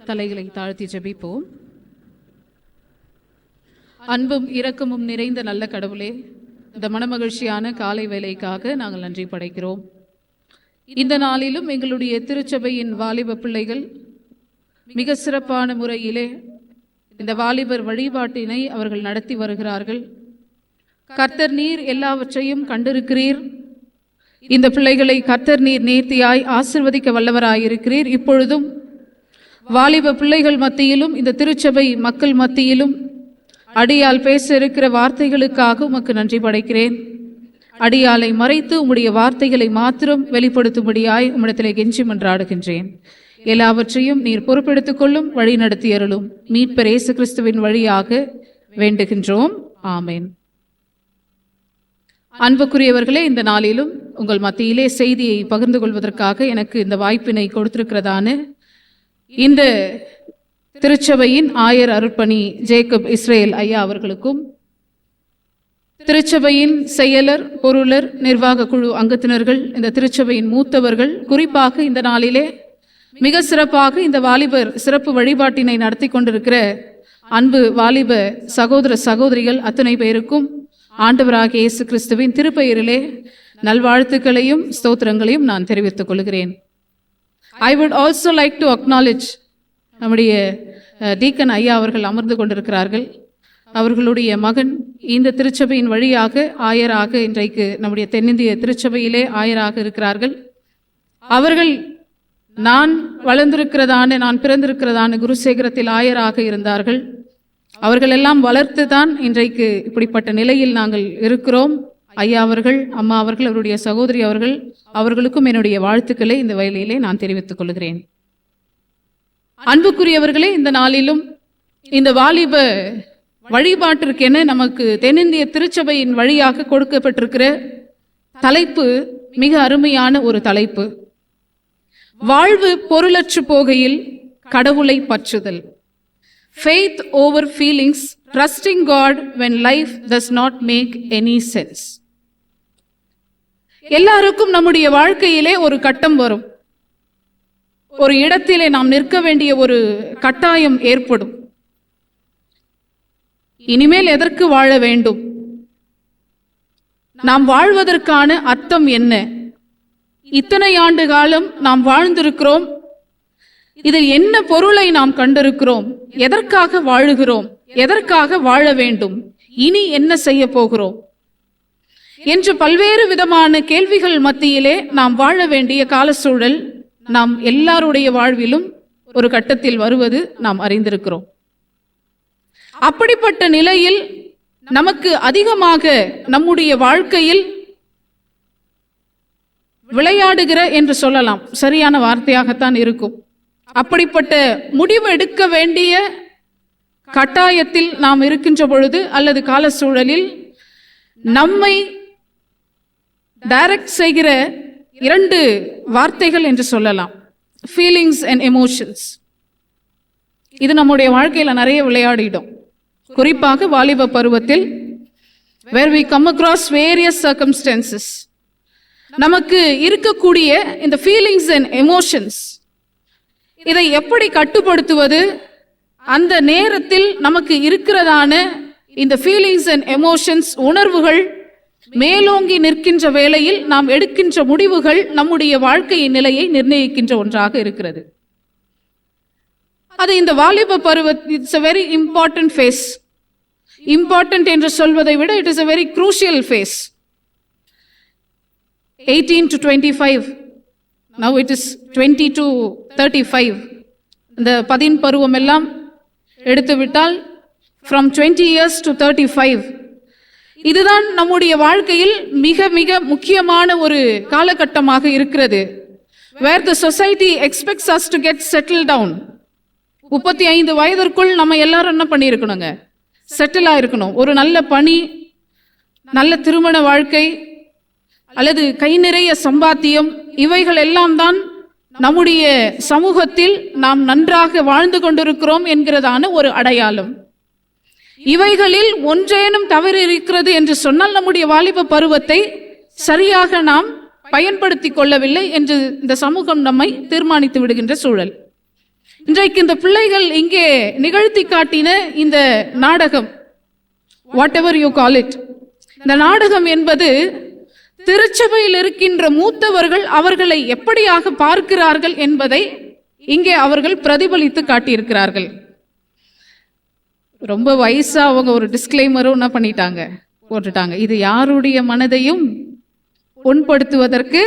தலைகளை தாழ்த்தி ஜெபிப்போம். அன்பும் இரக்கமும் நிறைந்த நல்ல கடவுளே, இந்த மனமகிழ்ச்சியான காலை வேலைக்காக நாங்கள் நன்றி படைக்கிறோம். இந்த நாளிலும் எங்களுடைய திருச்சபையின் வாலிப பிள்ளைகள் மிக சிறப்பான முறையிலே இந்த வாலிபர் வழிபாட்டினை அவர்கள் நடத்தி வருகிறார்கள். கர்த்தர் நீர் எல்லாவற்றையும் கண்டிருக்கிறீர். இந்த பிள்ளைகளை கர்த்தர் நீர் நேர்த்தியாய் ஆசிர்வதிக்க வல்லவராயிருக்கிறீர். இப்பொழுதும் வாலிப பிள்ளைகள் மத்தியிலும் இந்த திருச்சபை மக்கள் மத்தியிலும் அடியால் பேச இருக்கிற வார்த்தைகளுக்காக உமக்கு நன்றி படைக்கிறேன். அடியாலை மறைத்து உம்முடைய வார்த்தைகளை மாத்திரம் வெளிப்படுத்தும்படியாய் உம்மிடத்திலே கெஞ்சி மன்றாடுகின்றேன். எல்லாவற்றையும் நீர் பொறுப்பெடுத்துக் கொள்ளும், வழி நடத்தி அருளும். மீட்பர் இயேசு கிறிஸ்துவின் வழியாக வேண்டுகின்றோம். ஆமேன். அன்புக்குரியவர்களே, இந்த நாளிலும் உங்கள் மத்தியிலே செய்தியை பகிர்ந்து கொள்வதற்காக எனக்கு இந்த வாய்ப்பினை கொடுத்திருக்கிறதான இந்த திருச்சபையின் ஆயர் அருட்பணி ஜேக்கப் இஸ்ரேல் ஐயா அவர்களுக்கும், திருச்சபையின் செயலர், பொருளர், நிர்வாக குழு அங்கத்தினர்கள், இந்த திருச்சபையின் மூத்தவர்கள், குறிப்பாக இந்த நாளிலே மிக சிறப்பாக இந்த வாலிபர் சிறப்பு வழிபாட்டினை நடத்தி கொண்டிருக்கிற அன்பு வாலிப சகோதர சகோதரிகள் அத்தனை பேருக்கும் ஆண்டவராகிய இயேசு கிறிஸ்துவின் திருப்பெயரிலே நல்வாழ்த்துக்களையும் ஸ்தோத்திரங்களையும் நான் தெரிவித்துக் கொள்கிறேன். I would also like to acknowledge நம்முடைய டீக்கன் ஐயா அவர்கள் அமர்ந்து கொண்டிருக்கிறார்கள். அவர்களுடைய மகன் இந்த திருச்சபையின் வழியாக ஆயராக இன்றைக்கு நம்முடைய தென்னிந்திய திருச்சபையிலே ஆயராக இருக்கிறார்கள். அவர்கள் நான் பிறந்திருக்கிறதான குருசேகரத்தில் ஆயராக இருந்தார்கள். அவர்கள் எல்லாம் வளர்த்து தான் இன்றைக்கு இப்படிப்பட்ட நிலையில் நாங்கள் இருக்கிறோம். ஐயா அவர்கள், அம்மா அவர்கள், அவருடைய சகோதரி அவர்கள், அவர்களுக்கும் என்னுடைய வாழ்த்துக்களை இந்த வேளையிலே நான் தெரிவித்துக் கொள்கிறேன். அன்புக்குரியவர்களே, இந்த நாளிலும் இந்த வாலிப வழிபாட்டிற்கென நமக்கு தென்னிந்திய திருச்சபையின் வழியாக கொடுக்கப்பட்டிருக்கிற தலைப்பு மிக அருமையான ஒரு தலைப்பு. வாழ்வு பொருளற்று போகையில் கடவுளை பற்றுதல். Faith over feelings, trusting God when life does not make any sense. எல்லாருக்கும் நம்முடைய வாழ்க்கையிலே ஒரு கட்டம் வரும். ஒரு இடத்திலே நாம் நிற்க வேண்டிய ஒரு கட்டாயம் ஏற்படும். இனிமேல் எதற்கு வாழ வேண்டும்? நாம் வாழ்வதற்கான அர்த்தம் என்ன? இத்தனை ஆண்டு காலம் நாம் வாழ்ந்திருக்கிறோம். இதில் என்ன பொருளை நாம் கண்டிருக்கிறோம்? எதற்காக வாழுகிறோம்? எதற்காக வாழ வேண்டும்? இனி என்ன செய்ய போகிறோம் என்று பல்வேறு விதமான கேள்விகள் மத்தியிலே நாம் வாழ வேண்டிய கால சூழல் நாம் எல்லாருடைய வாழ்விலும் ஒரு கட்டத்தில் வருவது நாம் அறிந்திருக்கிறோம். அப்படிப்பட்ட நிலையில் நமக்கு அதிகமாக நம்முடைய வாழ்க்கையில் விளையாடுகிற என்று சொல்லலாம், சரியான வார்த்தையாகத்தான் இருக்கும். அப்படிப்பட்ட முடிவு எடுக்க வேண்டிய கட்டாயத்தில் நாம் இருக்கின்ற பொழுது அல்லது கால சூழலில் நம்மை டைரக்ட் செய்கிற இரண்டு வார்த்தைகள் என்று சொல்லலாம், ஃபீலிங்ஸ் அண்ட் எமோஷன்ஸ். இது நம்முடைய வாழ்க்கையில் நிறைய விளையாடிடும். குறிப்பாக வாலிப பருவத்தில் where we come across various circumstances, நமக்கு இருக்கக்கூடிய இந்த ஃபீலிங்ஸ் அண்ட் எமோஷன்ஸ், இதை எப்படி கட்டுப்படுத்துவது? அந்த நேரத்தில் நமக்கு இருக்கிறதான இந்த ஃபீலிங்ஸ் அண்ட் எமோஷன்ஸ், உணர்வுகள் மேலோங்கி நிற்கின்ற வேளையில் நாம் எடுக்கின்ற முடிவுகள் நம்முடைய வாழ்க்கையின் நிலையை நிர்ணயிக்கின்ற ஒன்றாக இருக்கிறது. அது இந்த வாலிப பருவ it's a very important phase. Important என்று சொல்வதை விட it is a very crucial phase. 18 to 25, now it is 20 to 35. இந்த 10 பருவம் எல்லாம் எடுத்துவிட்டால் from 20 years to 35, இதுதான் நம்முடைய வாழ்க்கையில் மிக மிக முக்கியமான ஒரு காலகட்டமாக இருக்கிறது. where the society expects us to get settled down. 35 வயதிற்குள் நம்ம எல்லாரும் என்ன பண்ணியிருக்கணுங்க? செட்டில் ஆயிருக்கணும். ஒரு நல்ல பணி, நல்ல திருமண வாழ்க்கை அல்லது கை நிறைய சம்பாத்தியம், இவைகள் எல்லாம் தான் நம்முடைய சமூகத்தில் நாம் நன்றாக வாழ்ந்து கொண்டிருக்கிறோம் என்கிறதான ஒரு அடையாளம். இவைகளில் ஒன்றேனும் தவறு இருக்கிறது என்று சொன்னால் நம்முடைய வாலிப பருவத்தை சரியாக நாம் பயன்படுத்தி கொள்ளவில்லை என்று இந்த சமூகம் நம்மை தீர்மானித்து விடுகின்ற சூழல். இன்றைக்கு இந்த பிள்ளைகள் இங்கே நிகழ்த்தி காட்டின இந்த நாடகம், what ever you call it, இந்த நாடகம் என்பது திருச்சபையில் இருக்கின்ற மூத்தவர்கள் அவர்களை எப்படியாக பார்க்கிறார்கள் என்பதை இங்கே அவர்கள் பிரதிபலித்து காட்டியிருக்கிறார்கள். ரொம்ப வயசா அவங்க ஒரு டிஸ்க்ளைமரும் என்ன பண்ணிட்டாங்க, போட்டுட்டாங்க. இது யாருடைய மனதையும் புண்படுத்துவதற்கு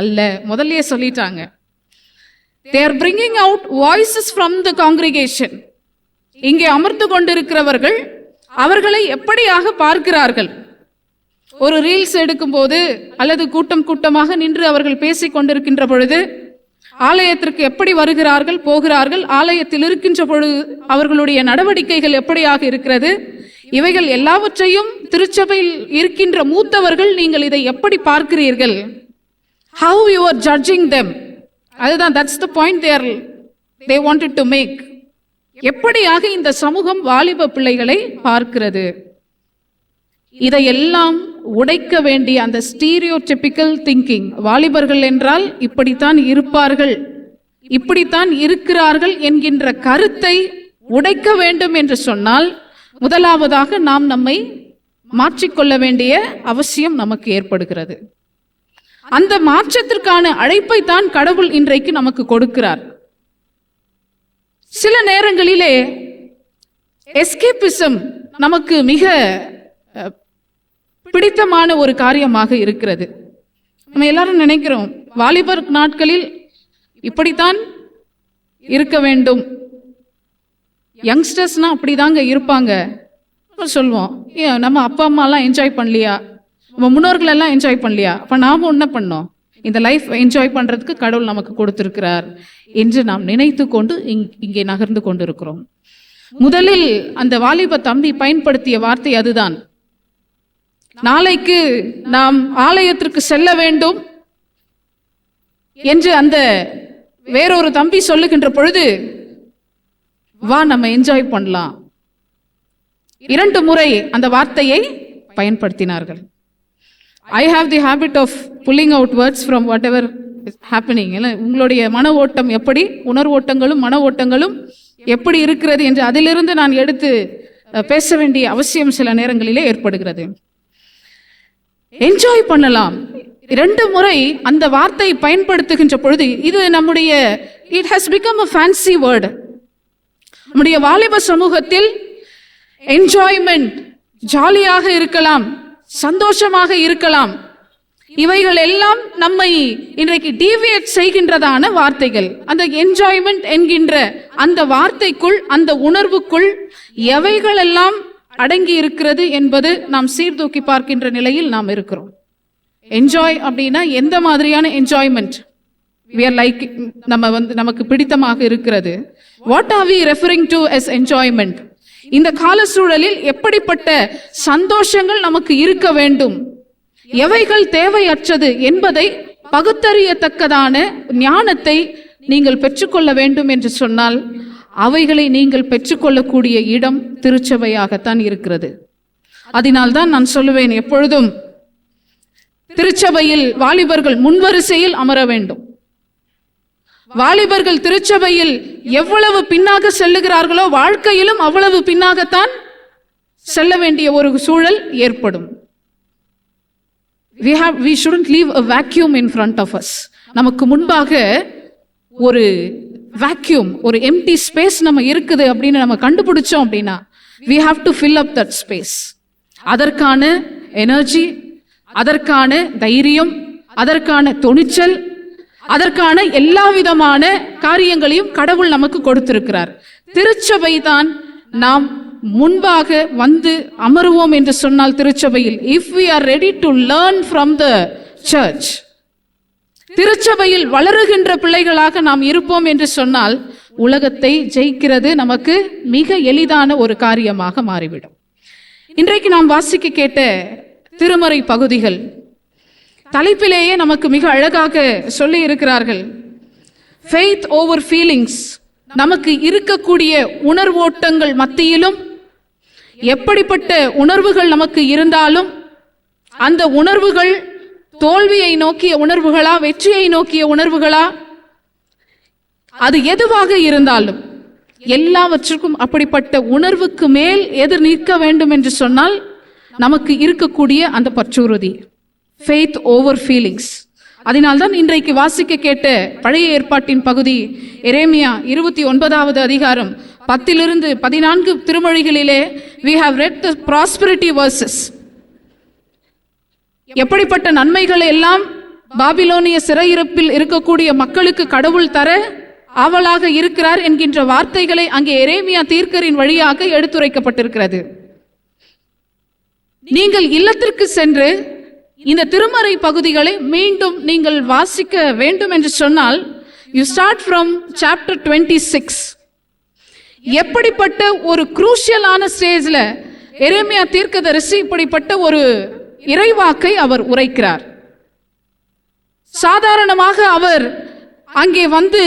அல்ல, முதல்லயே சொல்லிட்டாங்க. They are bringing out voices from the congregation. இங்கே அமர்ந்து கொண்டிருக்கிறவர்கள் அவர்களை எப்படியாக பார்க்கிறார்கள். ஒரு ரீல்ஸ் எடுக்கும் போது அல்லது கூட்டம் கூட்டமாக நின்று அவர்கள் பேசிக் கொண்டிருக்கின்ற பொழுது ஆலயத்திற்கு எப்படி வருகிறார்கள் போகிறார்கள், ஆலயத்தில் இருக்கின்ற பொழுது அவர்களுடைய நடவடிக்கைகள் எப்படியாக இருக்கிறது, இவைகள் எல்லாவற்றையும் திருச்சபையில் இருக்கின்ற மூத்தவர்கள் நீங்கள் இதை எப்படி பார்க்கிறீர்கள், how you are judging them, அதுதான் that's the point they wanted to make. எப்படியாக இந்த சமூகம் வாலிப பிள்ளைகளை பார்க்கிறது, இதையெல்லாம் உடைக்க வேண்டிய அந்த ஸ்டீரியோடிபிக்கல் திங்கிங், வாலிபர்கள் என்றால் இப்படித்தான் இருப்பார்கள், இப்படித்தான் இருக்கிறார்கள் என்கின்ற கருத்தை உடைக்க வேண்டும் என்று சொன்னால் முதலாவதாக நாம் நம்மை மாற்றிக்கொள்ள வேண்டிய அவசியம் நமக்கு ஏற்படுகிறது. அந்த மாற்றத்திற்கான அழைப்பை தான் கடவுள் இன்றைக்கு நமக்கு கொடுக்கிறார். சில நேரங்களிலே எஸ்கேபிசம் நமக்கு மிக பிடித்தமான ஒரு காரியமாக இருக்கிறது. நம்ம எல்லாரும் நினைக்கிறோம் வாலிபர் நாட்களில் இப்படித்தான் இருக்க வேண்டும், யங்ஸ்டர்ஸ்னா அப்படிதாங்க இருப்பாங்க சொல்லுவோம். நம்ம அப்பா அம்மாலாம் என்ஜாய் பண்ணலையா, நம்ம முன்னோர்கள் எல்லாம் என்ஜாய் பண்ணலையா, அப்ப நாம என்ன பண்ணோம், இந்த லைஃப் என்ஜாய் பண்றதுக்கு கடவுள் நமக்கு கொடுத்திருக்கிறார் என்று நாம் நினைத்து கொண்டு இங்கே நகர்ந்து கொண்டிருக்கிறோம். முதலில் அந்த வாலிப தம்பி பயன்படுத்திய வார்த்தை அதுதான். நாளைக்கு நாம் ஆலயத்திற்கு செல்ல வேண்டும் என்று அந்த வேறொரு தம்பி சொல்லுகின்ற பொழுது, வா நம்ம என்ஜாய் பண்ணலாம், 2 முறை அந்த வார்த்தையை பயன்படுத்தினார்கள். I have the habit of pulling out words from whatever is happening. உங்களுடைய மன ஓட்டம் எப்படி, உணர்வு ஓட்டங்களும் மன ஓட்டங்களும் எப்படி இருக்கிறது என்று அதிலிருந்து நான் எடுத்து பேச வேண்டிய அவசியம் சில நேரங்களிலே ஏற்படுகிறது. என்ஜாய் பண்ணலாம் 2 முறை அந்த வார்த்தை பயன்படுத்துகின்ற பொழுது இது நம்முடைய it has become a fancy word. நம்முடைய வாலிப சமூகத்தில் என்ஜாய்மெண்ட், ஜாலியாக இருக்கலாம், சந்தோஷமாக இருக்கலாம், இவைகள் எல்லாம் நம்மை இன்றைக்கு டீவியேட் செய்கின்றதான வார்த்தைகள். அந்த என்ஜாய்மெண்ட் என்கின்ற அந்த வார்த்தைக்குள், அந்த உணர்வுக்குள் எவைகள் எல்லாம் அடங்கி இருக்கிறது என்பது நாம் சீர்தூக்கி பார்க்கின்ற நிலையில் நாம் இருக்கிறோம். என்ஜாய் அப்படின்னா எந்த மாதிரியான என்ஜாய்மெண்ட் we are like, நமக்கு பிடித்தமாக இருக்கிறது. what are we referring to as enjoyment? இந்த கால சூழலில் எப்படிப்பட்ட சந்தோஷங்கள் நமக்கு இருக்க வேண்டும், எவைகள் தேவையற்றது என்பதை பகுத்தறியத்தக்கதான ஞானத்தை நீங்கள் பெற்றுக்கொள்ள வேண்டும் என்று சொன்னால் அவைகளை நீங்கள் பெற்றுக்கொள்ளக்கூடிய இடம் திருச்சபையாகத்தான் இருக்கிறது. அதனால்தான் நான் சொல்லுவேன், எப்பொழுதும் திருச்சபையில் வாலிபர்கள் முன்வரிசையில் அமர வேண்டும். வாலிபர்கள் திருச்சபையில் எவ்வளவு பின்னாக செல்லுகிறார்களோ வாழ்க்கையிலும் அவ்வளவு பின்னாகத்தான் செல்ல வேண்டிய ஒரு சூழல் ஏற்படும். we shouldn't leave a vacuum in front of us. நமக்கு முன்பாக ஒரு vacuum, ஒரு empty space நம்ம இருக்குது அப்படின்னு நம்ம கண்டுபிடிச்சோம் அப்படின்னா we have to fill up that space. அதற்கான எனர்ஜி, அதற்கான தைரியம், அதற்கான துணிச்சல், அதற்கான எல்லா விதமான காரியங்களையும் கடவுள் நமக்கு கொடுத்திருக்கிறார். திருச்சபை தான் நாம் முன்பாக வந்து அமருவோம் என்று சொன்னால் திருச்சபையில், if we are ready to learn from the church, திருச்சபையில் வளருகின்ற பிள்ளைகளாக நாம் இருப்போம் என்று சொன்னால் உலகத்தை ஜெயிக்கிறது நமக்கு மிக எளிதான ஒரு காரியமாக மாறிவிடும். இன்றைக்கு நாம் வாசிக்க கேட்ட திருமறை பகுதிகள் தலைப்பிலேயே நமக்கு மிக அழகாக சொல்லி இருக்கிறார்கள். faith over feelings. நமக்கு இருக்கக்கூடிய உணர்வோட்டங்கள் மத்தியிலும் எப்படிப்பட்ட உணர்வுகள் நமக்கு இருந்தாலும் அந்த உணர்வுகள் தோல்வியை நோக்கிய உணர்வுகளா, வெற்றியை நோக்கிய உணர்வுகளா, அது எதுவாக இருந்தாலும் எல்லாவற்றுக்கும் அப்படிப்பட்ட உணர்வுக்கு மேல் எதிர் நிற்க வேண்டும் என்று சொன்னால் நமக்கு இருக்கக்கூடிய அந்த பற்றுறுதி, ஃபெய்த் ஓவர் ஃபீலிங்ஸ். அதனால்தான் இன்றைக்கு வாசிக்க கேட்ட பழைய ஏற்பாட்டின் பகுதி எரேமியா 29வது அதிகாரம் 10-14 திருமொழிகளிலே we have read the prosperity verses. எப்படிப்பட்ட நன்மைகளை எல்லாம் பாபிலோனிய சிறையிருப்பில் இருக்கக்கூடிய மக்களுக்கு கடவுள் தர ஆவலாக இருக்கிறார் என்கின்ற வார்த்தைகளை அங்கே எரேமியா தீர்க்கரின் வழியாக எடுத்துரைக்கப்பட்டிருக்கிறது. நீங்கள் இல்லத்திற்கு சென்று இந்த திருமறை பகுதிகளை மீண்டும் நீங்கள் வாசிக்க வேண்டும் என்று சொன்னால் you start from chapter 26. எப்படிப்பட்ட ஒரு குரூஷியலான ஸ்டேஜ்ல எரேமியா தீர்க்கதரிசி இப்படிப்பட்ட ஒரு இறைவாக்கை அவர் உரைக்கிறார். சாதாரணமாக அவர் அங்கே வந்து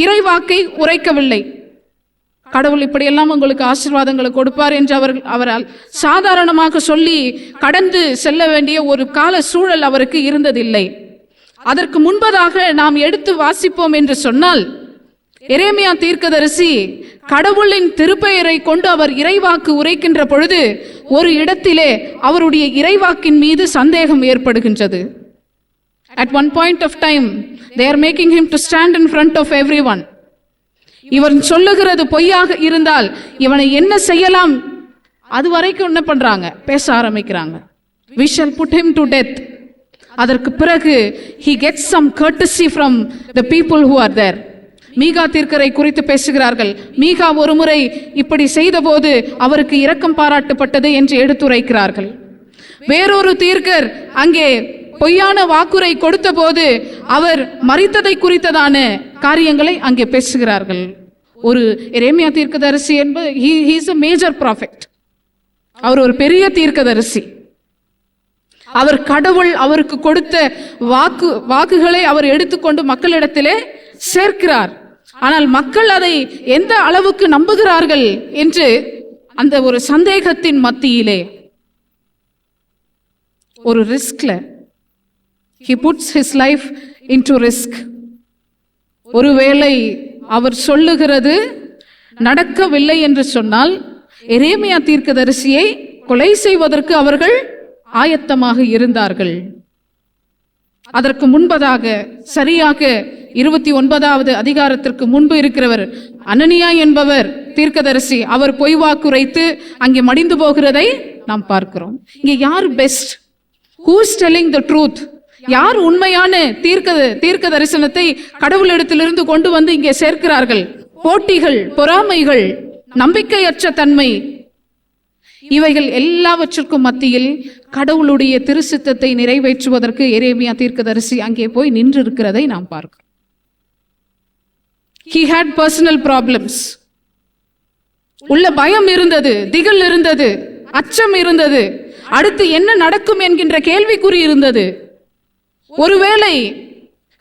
இறைவாக்கை உரைக்கவில்லை. கடவுள் இப்படியெல்லாம் உங்களுக்கு ஆசீர்வாதங்களை கொடுப்பார் என்று அவரால் சாதாரணமாக சொல்லி கடந்து செல்ல வேண்டிய ஒரு கால சூழல் அவருக்கு இருந்ததில்லை. அதற்கு முன்பதாக நாம் எடுத்து வாசிப்போம் என்று சொன்னால் எரேமியா தீர்க்கதரிசி கடவுளின் திருப்பெயரை கொண்டு அவர் இறைவாக்கு உரைக்கின்ற பொழுது ஒரு இடத்திலே அவருடைய இறைவாக்கின் மீது சந்தேகம் ஏற்படுகின்றது. At one point of time they are making him to stand in front of everyone. இவன் சொல்லுகிறது பொய்யாக இருந்தால் இவனை என்ன செய்யலாம், அது வரைக்கும் என்ன பண்றாங்க, பேச ஆரம்பிக்கிறாங்க. We shall put him to death. அதற்கு பிறகு he gets some courtesy from the people who are there. மீகா தீர்க்கரை குறித்து பேசுகிறார்கள். மீகா ஒரு முறை இப்படி செய்தபோது அவருக்கு இரக்கம் பாராட்டப்பட்டது என்று எடுத்துரைக்கிறார்கள். வேறொரு தீர்க்கர் அங்கே பொய்யான வாக்குரை கொடுத்த போது அவர் மரித்ததை குறித்ததான காரியங்களை அங்கே பேசுகிறார்கள். ஒரு எரேமியா தீர்க்கதரிசி என்பது he is a major prophet. அவர் ஒரு பெரிய தீர்க்கதரிசி. அவர் கடவுள் அவருக்கு கொடுத்த வாக்குகளை அவர் எடுத்துக்கொண்டு மக்களிடத்திலே சேர்க்கிறார். ஆனால் மக்கள் அதை எந்த அளவுக்கு நம்புகிறார்கள் என்று அந்த ஒரு சந்தேகத்தின் மத்தியிலே ஒரு ரிஸ்க்ல he puts his life into risk. ஒருவேளை அவர் சொல்லுகிறது நடக்கவில்லை என்று சொன்னால் எரேமியா தீர்க்கதரிசியை கொலை செய்வதற்கு அவர்கள் ஆயத்தமாக இருந்தார்கள். அதற்கு முன்பதாக சரியாக 29வது அதிகாரத்திற்கு முன்பு இருக்கிறவர் அனனியா என்பவர் தீர்க்கதரிசி. அவர் பொய் வாக்குரைத்து அங்கே மடிந்து போகிறதை நாம் பார்க்கிறோம். இங்கே யார் best? who is telling the truth? யார் உண்மையான தீர்க்க தரிசனத்தை கடவுளிடத்திலிருந்து கொண்டு வந்து இங்கே சேர்க்கிறார்கள்? போட்டிகள், பொறாமைகள், நம்பிக்கையற்ற தன்மை, இவைகள் எல்லாவற்றிற்கும் மத்தியில் கடவுளுடைய திருச்சித்தத்தை நிறைவேற்றுவதற்கு எரேமியா தீர்க்கதரிசி அங்கே போய் நின்று இருக்கிறதை நாம் பார்க்கிறோம். He had personal problems. உள்ள பயம் இருந்தது, திகில் இருந்தது, அச்சம் இருந்தது, அடுத்து என்ன நடக்கும் என்கின்ற கேள்விக்குறி இருந்தது. ஒருவேளை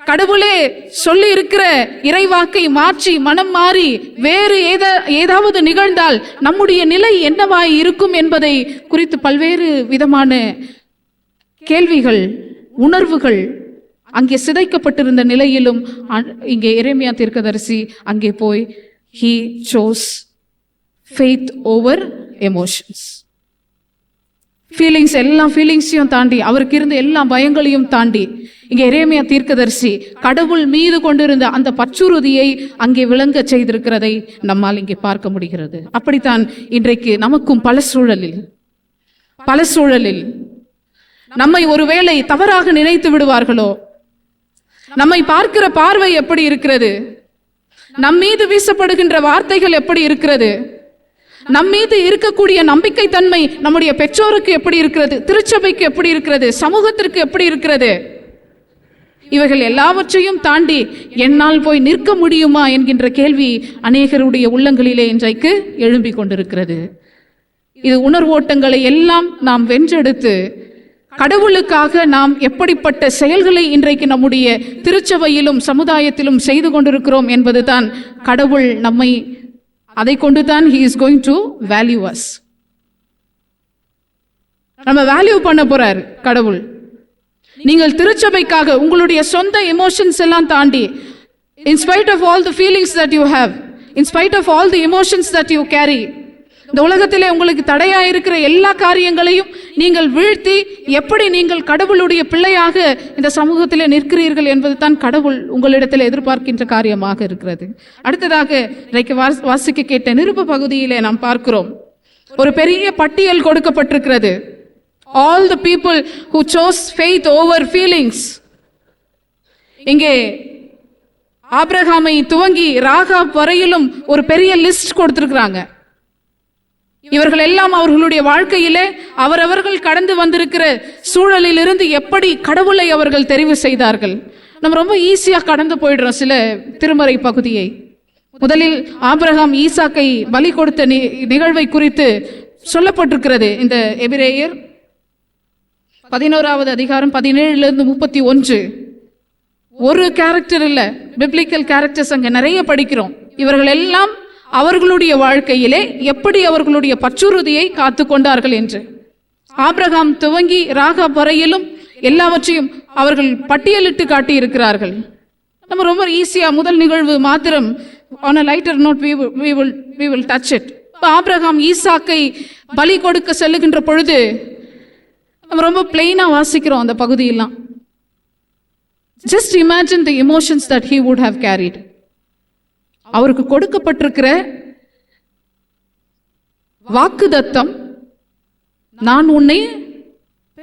கடவுளே சொல்லி இருக்கிற இறைவாக்கை மாற்றி மனம் மாறி வேறு ஏதாவது நிகழ்ந்தால் நம்முடைய நிலை என்னவாய் இருக்கும் என்பதை குறித்து பல்வேறு விதமான கேள்விகள், உணர்வுகள் அங்கே சிதைக்கப்பட்டிருந்த நிலையிலும் இங்கே எரேமியா தீர்க்கதரிசி அங்கே போய் he chose faith over emotions. Feelings, எல்லா ஃபீலிங்ஸையும் தாண்டி, அவருக்கு இருந்த எல்லா பயங்களையும் தாண்டி இங்கே எரேமியா தீர்க்கதரிசி கடவுள் மீது கொண்டிருந்த அந்த பற்றுறுதியை அங்கே விளங்க செய்திருக்கிறதை நம்மால் இங்கே பார்க்க முடிகிறது. அப்படித்தான் இன்றைக்கு நமக்கும் பல சூழலில் நம்மை ஒருவேளை தவறாக நினைத்து விடுவார்களோ, நம்மை பார்க்கிற பார்வை எப்படி இருக்கிறது, நம் மீது வீசப்படுகின்ற வார்த்தைகள் எப்படி இருக்கிறது, நம் மீது இருக்கக்கூடிய நம்பிக்கை தன்மை நம்முடைய பெற்றோருக்கு எப்படி இருக்கிறது, திருச்சபைக்கு எப்படி இருக்கிறது, சமூகத்திற்கு எப்படி இருக்கிறது, இவைகள் எல்லாவற்றையும் தாண்டி என்னால் போய் நிற்க முடியுமா என்கின்ற கேள்வி அநேகருடைய உள்ளங்களிலே இன்றைக்கு எழும்பிக் கொண்டிருக்கிறது. இது உணர்வோட்டங்களை எல்லாம் நாம் வென்றெடுத்து கடவுளுக்காக நாம் எப்படிப்பட்ட செயல்களை இன்றைக்கு நம்முடைய திருச்சபையிலும் சமுதாயத்திலும் செய்து கொண்டிருக்கிறோம் என்பதுதான் கடவுள் நம்மை அதை கொண்டுதான் he is going to value us. நம்ம வேல்யூ பண்ண போறார் கடவுள். நீங்கள் திருச்சபைக்காக உங்களுடைய சொந்த எமோஷன்ஸ் எல்லாம் தாண்டி in spite of all the feelings that you have, in spite of all the emotions that you carry, இந்த உலகத்திலே உங்களுக்கு தடையா இருக்கிற எல்லா காரியங்களையும் நீங்கள் வீழ்த்தி எப்படி நீங்கள் கடவுளுடைய பிள்ளையாக இந்த சமூகத்திலே நிற்கிறீர்கள் என்பது தான் கடவுள் உங்களிடத்தில் எதிர்பார்க்கின்ற காரியமாக இருக்கிறது. அடுத்ததாக இன்றைக்கு வாசிக்க கேட்ட நிருப பகுதியிலே நாம் பார்க்கிறோம், ஒரு பெரிய பட்டியல் கொடுக்கப்பட்டிருக்கிறது. All the people who chose faith over feelings. இங்கே ஆபிரகாமை துவங்கி ராகாப் வரையிலும் ஒரு பெரிய லிஸ்ட் கொடுத்திருக்கிறாங்க. இவர்கள் எல்லாம் அவர்களுடைய வாழ்க்கையிலே அவரவர்கள் கடந்து வந்திருக்கிற சூழலில் இருந்து எப்படி கடவுளை அவர்கள் தெரிவு செய்தார்கள். நம்ம ரொம்ப ஈஸியா கடந்து போயிடுறோம் சில திருமறை பகுதியை. முதலில் ஆபிரகாம் ஈசாக்கை பலி கொடுத்த நிகழ்வை குறித்து சொல்லப்பட்டிருக்கிறது. இந்த எபிரேயர் 11வது அதிகாரம் 17 to 31. ஒரு கேரக்டர் இல்ல, பிப்ளிக்கல் கேரக்டர்ஸ் அங்க நிறைய படிக்கிறோம். இவர்கள் எல்லாம் அவர்களுடைய வாழ்க்கையிலே எப்படி அவர்களுடைய பற்றுறுதியை காத்து கொண்டார்கள் என்று. ஆபிரகாம் துவங்கி ராகாப் வரையிலும் எல்லாவற்றையும் அவர்கள் பட்டியலிட்டு காட்டி இருக்கிறார்கள். நம்ம ரொம்ப ஈஸியா முதல் நிகழ்வு மாத்திரம் on a lighter note we will touch it. Abraham ஈசாக்கை பலி கொடுக்க செல்லுகின்ற பொழுது நம்ம ரொம்ப பிளெயினா வாசிக்கிறோம் அந்த பகுதியெல்லாம். Just imagine the emotions that he would have carried. அவருக்கு கொடுக்கப்பட்டிருக்கிற வாக்குத்தத்தம், நான் உன்னை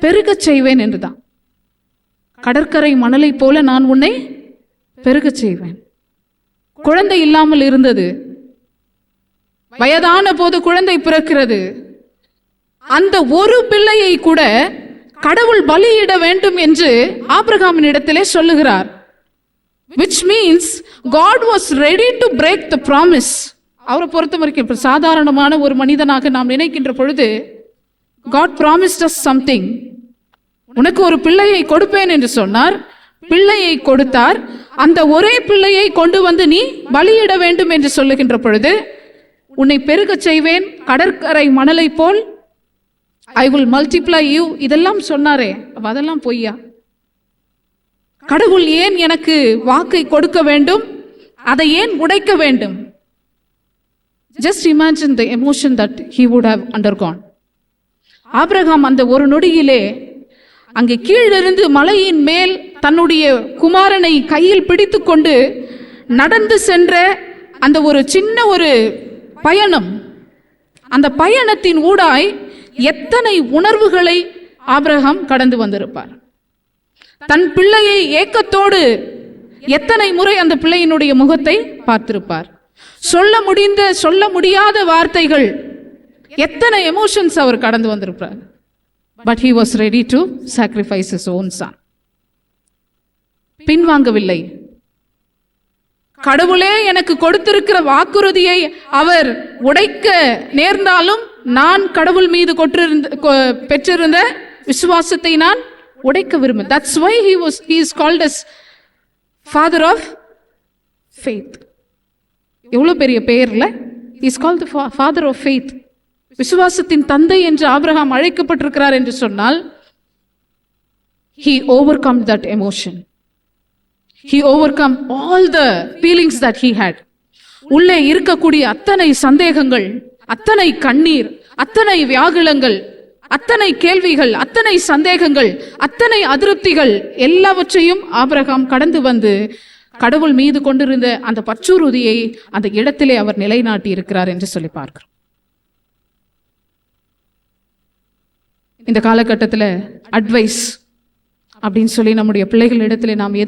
பெருகச் செய்வேன் என்றுதான். கடற்கரை மணலை போல நான் உன்னை பெருகச் செய்வேன். குழந்தை இல்லாமல் இருந்தது, வயதான போது குழந்தை பிறக்கிறது. அந்த ஒரு பிள்ளையை கூட கடவுள் பலியிட வேண்டும் என்று ஆபிரகாமின் இடத்திலே சொல்லுகிறார். Which means God was ready to break the promise. அவரை பொறுத்த வரைக்கும் சாதாரணமான ஒரு மனிதனாக நாம் நினைக்கின்ற பொழுது God promised us something. உனக்கு ஒரு பிள்ளையை கொடுப்பேன் என்று சொன்னார், பிள்ளையை கொடுத்தார். அந்த ஒரே பிள்ளையை கொண்டு வந்து நீ பலியிட வேண்டும் என்று சொல்லுகின்ற பொழுது உன்னை பெருகச் செய்வேன், கடற்கரை மணலை போல் I will multiply you. இதெல்லாம் சொன்னாரே, அதெல்லாம் பொய்யா? கடவுள் ஏன் எனக்கு வாக்கை கொடுக்க வேண்டும்? அதை ஏன் உடைக்க வேண்டும்? Just imagine the emotion that he would have undergone. Abraham அந்த ஒரு நொடியிலே அங்கே கீழிருந்து மலையின் மேல் தன்னுடைய குமாரனை கையில் பிடித்து கொண்டு நடந்து சென்ற அந்த ஒரு சின்ன ஒரு பயணம், அந்த பயணத்தின் ஊடாய் எத்தனை உணர்வுகளை ஆபிரகாம் கடந்து வந்திருப்பார். தன் பிள்ளையை ஏக்கத்தோடு எத்தனை முறை அந்த பிள்ளையினுடைய முகத்தை பார்த்திருப்பார். சொல்ல முடியாத வார்த்தைகள், எத்தனை எமோஷன்ஸ் அவர் கடந்து வந்திருப்பார். But he was ready to sacrifice his own son. பின்வாங்கவில்லை. கடவுளே எனக்கு கொடுத்திருக்கிற வாக்குறுதியை அவர் உடைக்க நேர்ந்தாலும் நான் கடவுள் மீது பெற்றிருந்த விசுவாசத்தை நான் உடைக்க விரும்ப. That's why he is called as father of faith. எவ்வளவு பெரிய பெயர்ல, he is called the father of faith. விசுவாசத்தின் தந்தை என்று ஆபிரகாம் அழைக்கப்பட்டிருக்கிறார் என்று சொன்னால் he overcome that emotion. He overcome all the feelings that he had. உள்ளே இருக்கக்கூடிய அத்தனை சந்தேகங்கள், அத்தனை கண்ணீர், அத்தனை வியாகுலங்கள், அத்தனை கேள்விகள், அத்தனை சந்தேகங்கள், அத்தனை அதிருப்திகள் எல்லாவற்றையும் ஆபிரகாம் கடந்து வந்து கடவுள் மீது கொண்டிருந்த அந்த பற்றுறுதியை அந்த இடத்திலே அவர் நிலைநாட்டி இருக்கிறார் என்று சொல்லி பார்க்கிறோம். இந்த காலகட்டத்தில் அட்வைஸ் அப்படின்னு சொல்லி நம்முடைய பிள்ளைகள் இடத்துல நாம்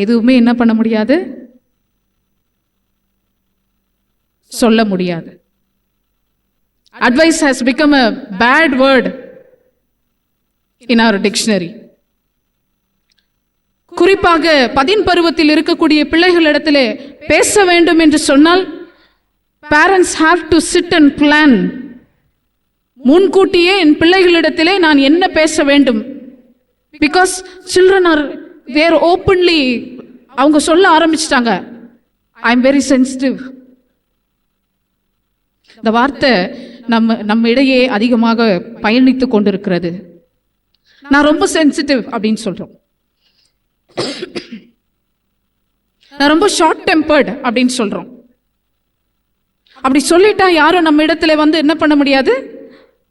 எதுவுமே என்ன பண்ண முடியாது, சொல்ல முடியாது. Advice has become a bad word in our dictionary. குறிப்பாக 10 பருவத்தில் இருக்கக்கூடிய பிள்ளைகளிடத்திலே பேச வேண்டும் என்று சொன்னால் parents have to sit and plan. முன்கூட்டியே என் பிள்ளைகளிடத்திலே நான் என்ன பேச வேண்டும். Because children are there openly, அவங்க சொல்ல ஆரம்பிச்சிட்டாங்க, I am very sensitive. இந்த வார்த்தை நம்ம இடையே அதிகமாக பயணித்து கொண்டிருக்கிறது. நான் ரொம்ப சென்சிட்டிவ் அப்படின்னு சொல்றோம். நான் ரொம்ப ஷார்ட் டெம்பர்டு அப்படின்னு சொல்றோம். அப்படி சொல்லிட்டா யாரும் நம்ம இடத்துல வந்து என்ன பண்ண முடியாது,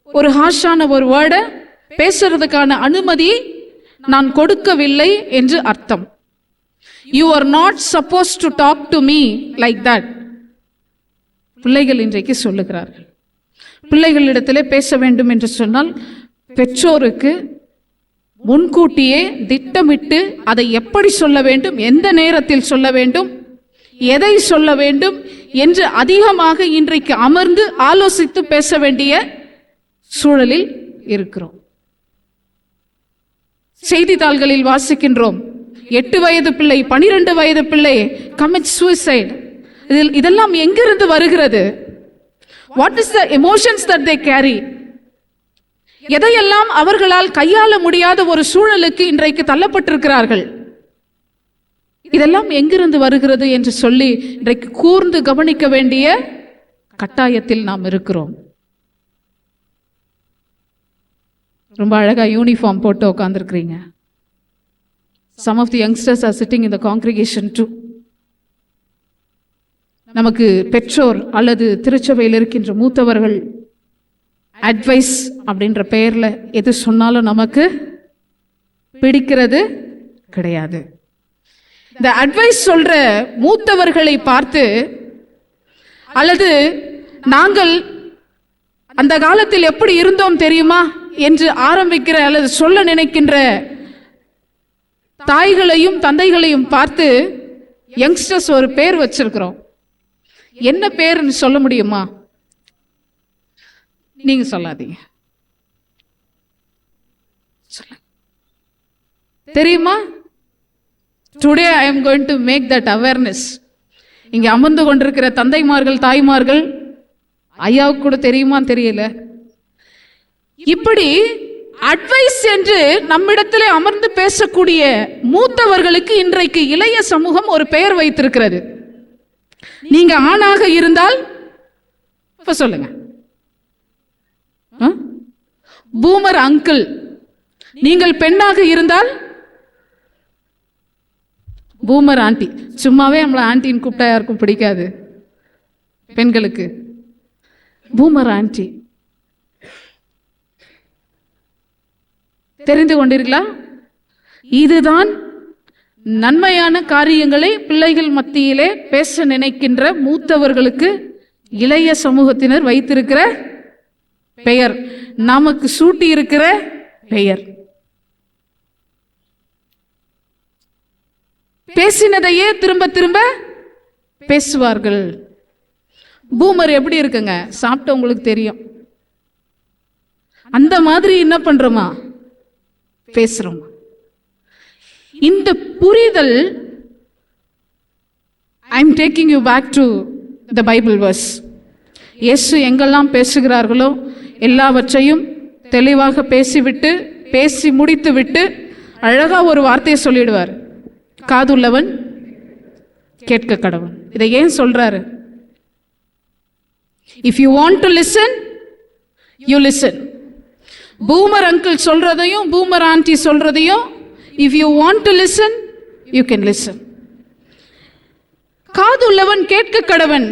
ஒரு ஹாஷான ஒரு வேர்டை பேசுறதுக்கான அனுமதி நான் கொடுக்கவில்லை என்று அர்த்தம். You are not suppose to talk to me like that. பிள்ளைகள் இன்றைக்கு சொல்லுகிறார்கள். பிள்ளைகளிடத்திலே பேச வேண்டும் என்று சொன்னால் பெற்றோருக்கு முன்கூட்டியே திட்டமிட்டு அதை எப்படி சொல்ல வேண்டும், எந்த நேரத்தில் சொல்ல வேண்டும், எதை சொல்ல வேண்டும் என்று அதிகமாக இன்றைக்கு அமர்ந்து ஆலோசித்து பேச வேண்டிய சூழலில் இருக்கிறோம். செய்தித்தாள்களில் வாசிக்கின்றோம், 8 வயது பிள்ளை, 12 வயது பிள்ளை commit suicide. இதெல்லாம் எங்கிருந்து வருகிறது? What is the emotions that they carry? எதையெல்லாம் அவர்களால் கையாள முடியாத ஒரு சூழலுக்கு இன்றைக்கு தள்ளப்பட்டிருக்கிறார்கள். இதெல்லாம் எங்கிருந்து வருகிறது என்று சொல்லி இன்றைக்கு கூர்ந்து கவனிக்க வேண்டிய கட்டாயத்தில் நாம் இருக்கிறோம். ரொம்ப அழகா யூனிஃபார்ம் போட்டு உட்கார்ந்துருக்கிறீங்க. Some of the youngsters are sitting in the congregation too. நமக்கு பெற்றோர் அல்லது திருச்சபையில் இருக்கின்ற மூத்தவர்கள் அட்வைஸ் அப்படின்ற பெயர்ல எது சொன்னாலும் நமக்கு பிடிக்கிறது கிடையாது. இந்த அட்வைஸ் சொல்ற மூத்தவர்களை பார்த்து அல்லது நாங்கள் அந்த காலத்தில் எப்படி இருந்தோம் தெரியுமா என்று ஆரம்பிக்கிற அல்லது சொல்ல நினைக்கின்ற தாய்களையும் தந்தைகளையும் பார்த்து யங்ஸ்டர்ஸ் ஒரு பேர் வச்சிருக்கிறோம். என்ன பேர்னு சொல்ல முடியுமா? நீங்க சொல்லாதீங்க. தெரியுமா? Today I am going to make that awareness. இங்க அமர்ந்து கொண்டிருக்கிற தந்தைமார்கள், தாய்மார்கள், ஐயாவுக்கு கூட தெரியுமான்னு தெரியல. இப்படி அட்வைஸ் என்று நம்மிடத்திலே அமர்ந்து பேசக்கூடிய மூத்தவர்களுக்கு இன்றைக்கு இளைய சமூகம் ஒரு பெயர் வைத்திருக்கிறது. நீங்க ஆணாக இருந்தால் இப்ப சொல்லுங்க, பூமர் அங்கிள். நீங்கள் பெண்ணாக இருந்தால் பூமர் ஆண்டி. சும்மாவே நம்மள ஆண்டின்னு கூப்பிட்டா யாருக்கும் பிடிக்காது பெண்களுக்கு. Boomer aunty. தெரிந்து கொண்டீர்களா? இதுதான் நன்மையான காரியங்களை பிள்ளைகள் மத்தியிலே பேச நினைக்கின்ற மூத்தவர்களுக்கு இளைய சமூகத்தினர் வைத்திருக்கிற பெயர், நமக்கு சூட்டி இருக்கிற பெயர். பேசினதையே திரும்ப திரும்ப பேசுவார்கள். பூமர் எப்படி இருக்குங்க? சாப்பிட்ட உங்களுக்கு தெரியும். அந்த மாதிரி என்ன பண்றோமா? பேசுறோம். இந்த புரிதல், I am taking you back to the Bible verse. இயேசு எங்கெல்லாம் பேசுகிறார்களோ எல்லாவற்றையும் தெளிவாக பேசி முடித்து விட்டு அழகா ஒரு வார்த்தையை சொல்லிடுவார், காதுள்ளவன் கேட்க கடவன். இதை ஏன் சொல்றாரு? If you want to listen, you listen. Boomer uncle சொல்றதையும் பூமர் ஆண்டி சொல்றதையும் if you want to listen, you can listen. காதுள்ளவன் கேட்க கடவன்.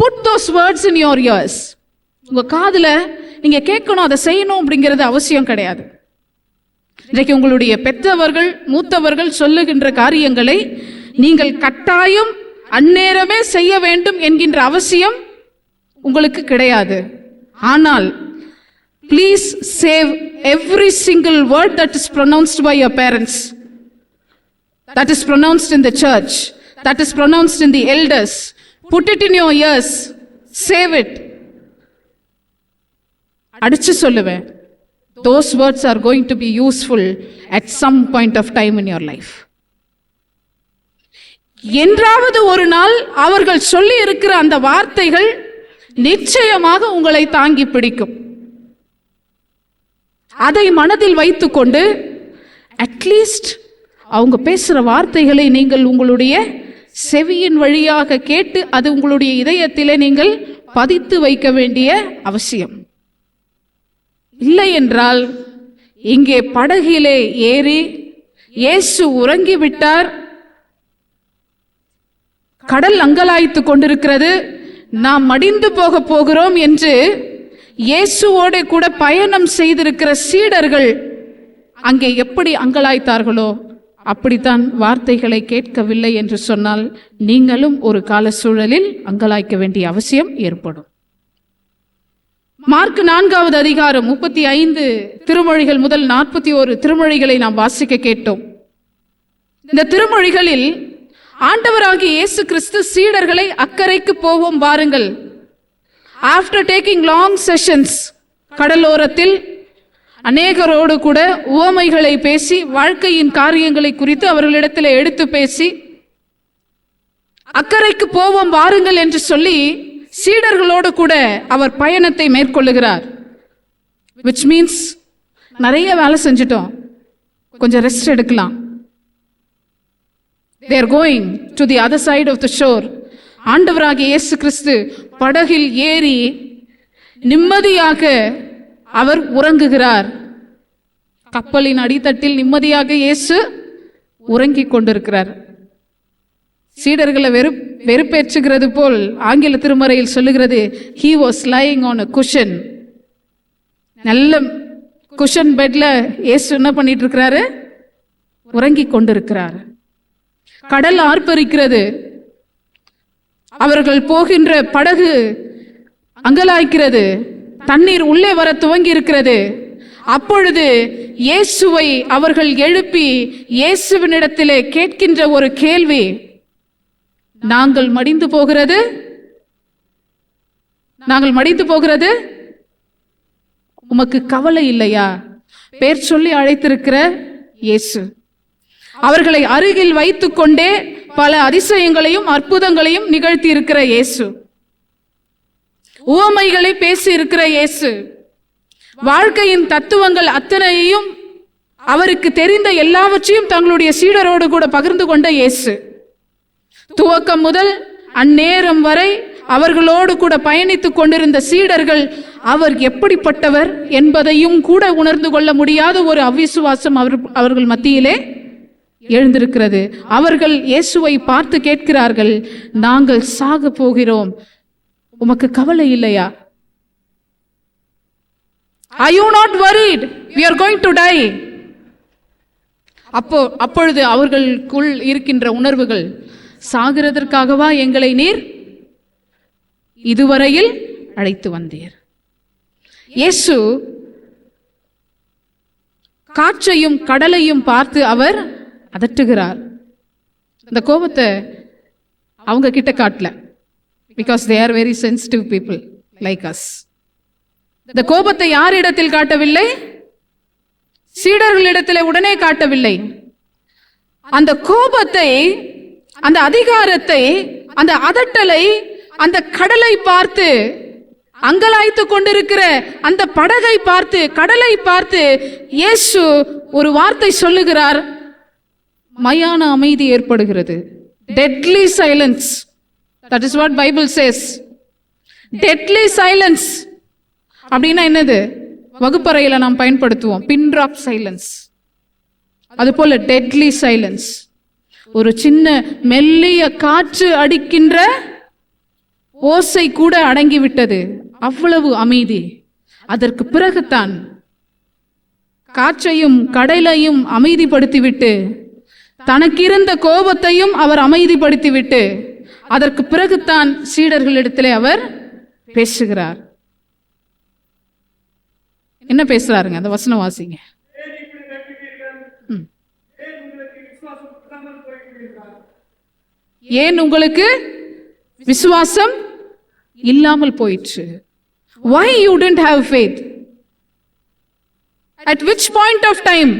Put those words in your ears. உங்க காதுல நீங்க கேட்கணும், அதை செய்யணும் அப்படிங்கிறது அவசியம் கிடையாது. இன்றைக்கு உங்களுடைய பெற்றவர்கள் மூத்தவர்கள் சொல்லுகின்ற காரியங்களை நீங்கள் கட்டாயம் அந்நேரமே செய்ய வேண்டும் என்கின்ற அவசியம் உங்களுக்கு கிடையாது. ஆனால் please save every single word that is pronounced by your parents, that is pronounced in the church, that is pronounced in the elders. Put it in your ears, save it. அடிச்சு சொல்லுவேன், those words are going to be useful at some point of time in your life. என்றாவது ஒரு நாள் அவர்கள் சொல்லி இருக்கிற அந்த வார்த்தைகள் நிச்சயமாக உங்களை தாங்கி பிடிக்கும். அதை மனதில் வைத்துக்கொண்டு அட்லீஸ்ட் அவங்க பேசுற வார்த்தைகளை நீங்கள் உங்களுடைய செவியின் வழியாக கேட்டு அது உங்களுடைய இதயத்திலே நீங்கள் பதித்து வைக்க வேண்டிய அவசியம். இல்லை என்றால் இங்கே படகிலே ஏறி இயேசு உறங்கிவிட்டார், கடல் அங்கலாய்த்து கொண்டிருக்கிறது, நாம் மடிந்து போக போகிறோம் என்று இயேசுவோட கூட பயணம் செய்திருக்கிற சீடர்கள் அங்கே எப்படி அங்கலாய்த்தார்களோ அப்படித்தான் வார்த்தைகளை கேட்கவில்லை என்று சொன்னால் நீங்களும் ஒரு கால சூழலில் அங்கலாய்க்க வேண்டிய அவசியம் ஏற்படும். மார்க் 4வது அதிகாரம் 35 திருமொழிகள் முதல் 41 திருமொழிகளை நாம் வாசிக்க கேட்டோம். இந்த திருமொழிகளில் ஆண்டவராகிய இயேசு கிறிஸ்து சீடர்களை அக்கறைக்கு போவோம் வாருங்கள், ஆஃப்டர் டேக்கிங் லாங் செஷன்ஸ், கடலோரத்தில் அநேகரோடு கூட உவமைகளை பேசி வாழ்க்கையின் காரியங்களை குறித்து அவர்களிடத்தில் எடுத்து பேசி அக்கறைக்கு போவோம் வாருங்கள் என்று சொல்லி சீடர்களோடு கூட அவர் பயணத்தை மேற்கொள்ளுகிறார். which means நிறைய வேலை செஞ்சிட்டோம், கொஞ்சம் ரெஸ்ட் எடுக்கலாம். they are going to the other side of the shore. ஆண்டவராகிய இயேசு கிறிஸ்து படகில் ஏறி நிம்மதியாக அவர் உறங்குகிறார். கப்பலின் அடித்தட்டில் நிம்மதியாக இயேசு உறங்கிக் கொண்டிருக்கிறார். சீடர்களை வெறுப்பேற்றுகிறது போல் ஆங்கில திருமறையில் சொல்லுகிறது, he was lying on a cushion. நல்ல குஷன் பெட்ல இயேசு என்ன பண்ணிட்டு இருக்கிறாரு? உறங்கிக் கொண்டிருக்கிறார். கடல் ஆர்ப்பரிக்கிறது, அவர்கள் போகின்ற படகு அங்கலாய்க்கிறது, தண்ணீர் உள்ளே வர துவங்கி இருக்கிறது. அப்பொழுது இயேசுவை அவர்கள் எழுப்பி இயேசுவினிடத்திலே கேட்கின்ற ஒரு கேள்வி, நாங்கள் மடிந்து போகிறது உமக்கு கவலை இல்லையா? பேர் சொல்லி அழைத்திருக்கிற இயேசு அவர்களை அருகில் வைத்துக் கொண்டே பல அதிசயங்களையும் அற்புதங்களையும் நிகழ்த்தி இருக்கிற இயேசு, உவமைகளை பேசி இருக்கிற இயேசு, வாழ்க்கையின் தத்துவங்கள் அத்தனையும் அவருக்கு தெரிந்த எல்லாவற்றையும் தங்களுடைய சீடரோடு கூட பகிர்ந்து கொண்ட இயேசு, துவக்கம் முதல் அந்நேரம் வரை அவர்களோடு கூட பயணித்துக் கொண்டிருந்த சீடர்கள் அவர் எப்படிப்பட்டவர் என்பதையும் கூட உணர்ந்து கொள்ள முடியாத ஒரு அவிசுவாசம் அவர்கள் மத்தியிலே எழுந்திருக்கிறது. அவர்கள் இயேசுவை பார்த்து கேட்கிறார்கள், நாங்கள் சாக போகிறோம், உமக்கு கவலை இல்லையா? Are you not worried? We are going to die. அப்பொழுது அவர்களுக்குள் இருக்கின்ற உணர்வுகள், சாகிறதற்காகவா எங்களை நீர் இதுவரையில் அழைத்து வந்தீர்? இயேசு காற்றையும் கடலையும் பார்த்து அவர் அதட்டுகிறார். இந்த கோபத்தை அவங்க கிட்ட காட்டல, because they are very sensitive people like us. இந்த கோபத்தை யாரிடத்தில் காட்டவில்லை? சீடர்களிடத்தில் உடனே காட்டவில்லை. அந்த கோபத்தை, அந்த அதிகாரத்தை, அந்த அதட்டலை, அந்த கடலை பார்த்து, அங்கலாய்த்து கொண்டிருக்கிற அந்த படகை பார்த்து, கடலை பார்த்து இயேசு ஒரு வார்த்தை சொல்லுகிறார். மயான அமைதி ஏற்படுகிறது. deadly silence. That is what Bible says. deadly silence அப்படின்னா என்னது? வகுப்பறையில நாம் பயன்படுத்துவோம் pin drop silence. அதுபோல deadly silence, ஒரு சின்ன மெல்லிய காற்று அடிக்கின்ற ஓசை கூட அடங்கிவிட்டது. அவ்வளவு அமைதி. அதற்கு பிறகுதான் காற்றையும் கடலையும் அமைதிப்படுத்திவிட்டு, தனக்கிருந்த கோபத்தையும் அவர் அமைதிப்படுத்திவிட்டு, அதற்கு பிறகுதான் சீடர்களிடத்திலே அவர் பேசுகிறார். என்ன பேசுறாருங்க? அந்த வசனம் வாசிங்க. ஏன் உங்களுக்கு விசுவாசம் இல்லாமல் போயிற்று? Why you didn't have faith? At which point of time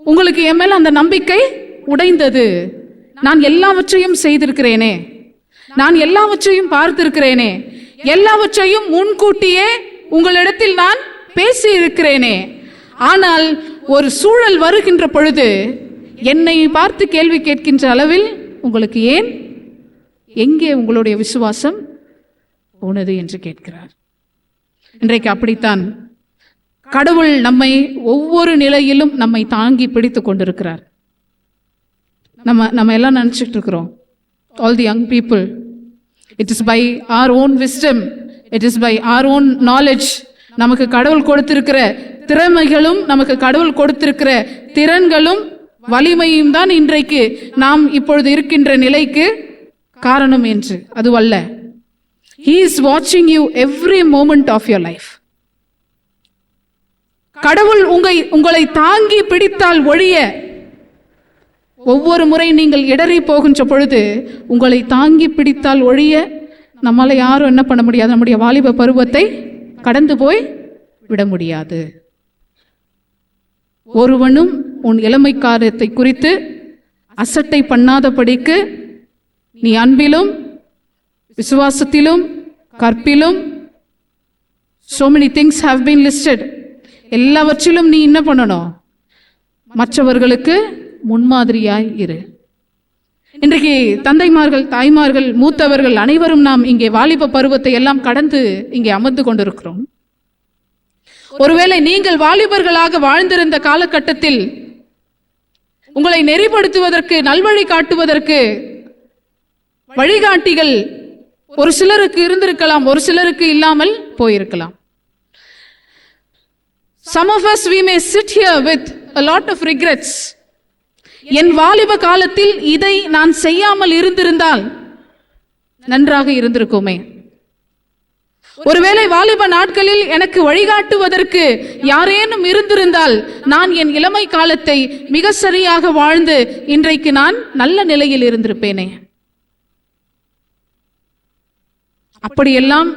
உங்களுக்கு என் மேல அந்த நம்பிக்கை உடைந்தது? நான் எல்லாவற்றையும் செய்திருக்கிறேனே, நான் எல்லாவற்றையும் பார்த்திருக்கிறேனே, எல்லாவற்றையும் முன்கூட்டியே உங்களிடத்தில் நான் பேசி இருக்கிறேனே. ஆனால் ஒரு சூழல் வருகின்ற பொழுது என்னை பார்த்து கேள்வி கேட்கின்ற அளவில் உங்களுக்கு ஏன், எங்கே உங்களுடைய விசுவாசம் போனது என்று கேட்கிறார். இன்றைக்கு அப்படித்தான் கடவுள் நம்மை ஒவ்வொரு நிலையிலும் நம்மை தாங்கி பிடித்து கொண்டிருக்கிறார். நம்ம எல்லாம் நினைச்சிட்டு இருக்கிறோம், all the young people. It is by our own wisdom, it is by our own knowledge. நமக்கு கடவுள் கொடுத்திருக்கிற திறமைகளும் நமக்கு கடவுள் கொடுத்திருக்கிற திறன்களும் வலிமையும் தான் இன்றைக்கு நாம் இப்பொழுது இருக்கின்ற நிலைக்கு காரணம் என்று அதுவல்ல. He is watching you every moment of your life. கடவுள் உங்களை தாங்கி பிடித்தால் ஒழிய, ஒவ்வொரு முறை நீங்கள் இடறி போகின்ற பொழுது உங்களை தாங்கி பிடித்தால் ஒழிய நம்மால யாரும் என்ன பண்ண முடியாது, நம்முடைய வாலிப பருவத்தை கடந்து போய் விட முடியாது. ஒருவனும் உன் இளமை காலத்தை குறித்து அசட்டை பண்ணாதபடிக்கு நீ அன்பிலும் விசுவாசத்திலும் கற்பிலும், so many things have been listed, எல்லாவற்றிலும் நீ என்ன பண்ணணும், மற்றவர்களுக்கு முன்மாதிரியாய் இரு. இன்றைக்கு தந்தைமார்கள், தாய்மார்கள், மூத்தவர்கள் அனைவரும் நாம் இங்கே வாலிப பருவத்தை எல்லாம் கடந்து இங்கே அமர்ந்து கொண்டிருக்கிறோம். ஒருவேளை நீங்கள் வாலிபர்களாக வாழ்ந்திருந்த காலகட்டத்தில் உங்களை நெறிப்படுத்துவதற்கு, நல்வழி காட்டுவதற்கு வழிகாட்டிகள் ஒரு சிலருக்கு இருந்திருக்கலாம், ஒரு சிலருக்கு இல்லாமல் போயிருக்கலாம். Some of us we may sit here with a lot of regrets. என் வாலிப காலத்தில் இதை நான் செய்யாமல் இருந்திருந்தால் நன்றாக இருந்திருக்குமே. ஒருவேளை வாலிப நாட்களில் எனக்கு வழிகாட்டுவதற்கு யாரேனும் இருந்திருந்தால் நான் என் இளமை காலத்தை மிக சரியாக வாழ்ந்து இன்றைக்கு நான் நல்ல நிலையில் இருந்திருப்பேனே. அப்படியெல்லாம்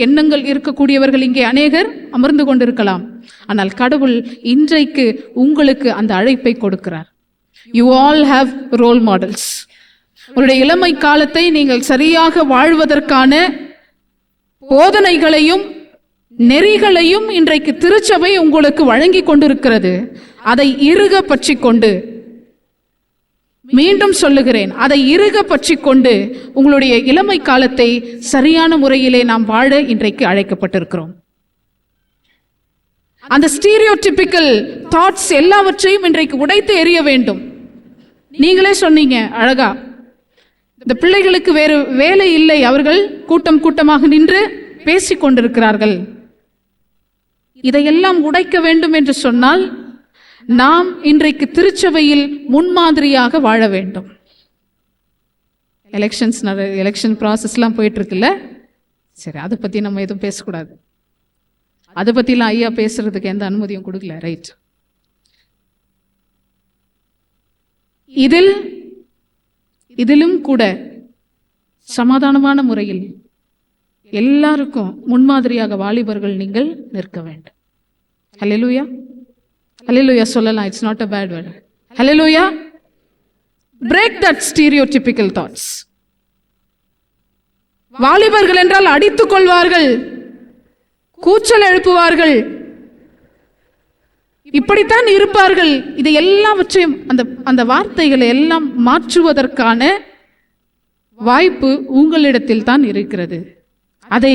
எண்ணங்கள் இருக்கக்கூடியவர்கள் இங்கே அநேகர் அமர்ந்து கொண்டிருக்கலாம். ஆனால் கடவுள் இன்றைக்கு உங்களுக்கு அந்த அழைப்பை கொடுக்கிறார். You all have role models. உங்களுடைய இளமை காலத்தை நீங்கள் சரியாக வாழ்வதற்கான போதனைகளையும் நெறிகளையும் இன்றைக்கு திருச்சபை உங்களுக்கு வழங்கி கொண்டிருக்கிறது. அதை இறுக பற்றி கொண்டு, மீண்டும் சொல்லுகிறேன், அதை இறுக பற்றி கொண்டு உங்களுடைய இளமை காலத்தை சரியான முறையிலே நாம் வாழ இன்றைக்கு அழைக்கப்பட்டிருக்கிறோம். அந்த ஸ்டீரியோடிபிக்கல் தாட்ஸ் எல்லாவற்றையும் இன்றைக்கு உடைத்து எறிய வேண்டும். நீங்களே சொன்னீங்க அழகா, இந்த பிள்ளைகளுக்கு வேறு வேலை இல்லை, அவர்கள் கூட்டம் கூட்டமாக நின்று பேசிக் கொண்டிருக்கிறார்கள். இதையெல்லாம் உடைக்க வேண்டும் என்று சொன்னால் நாம் இன்றைக்கு திருச்சபையில் முன்மாதிரியாக வாழ வேண்டும். எலெக்ஷன் ப்ராசஸ்லாம் போயிட்டு இருக்குல்ல, சரி, அதை பற்றி நம்ம எதுவும் பேசக்கூடாது. அதை பற்றிலாம் ஐயா பேசுறதுக்கு எந்த அனுமதியும் கொடுக்கல, ரைட். இதிலும் கூட சமாதானமான முறையில் எல்லாருக்கும் முன்மாதிரியாக வாலிபர்கள் நீங்கள் நிற்க வேண்டும். ஹல்லேலூயா, ஹல்லேலூயா சொல்லலாம். It's not a bad word. Hallelujah. Break that stereotypical thoughts. வாலிபர்கள் என்றால் அடித்துக் கொள்வார்கள், கூச்சல் எழுப்புவார்கள், இப்படித்தான் இருப்பார்கள். இது எல்லாவற்றையும் அந்த வார்த்தைகளை எல்லாம் மாற்றுவதற்கான வாய்ப்பு உங்களிடத்தில் தான் இருக்கிறது. அதை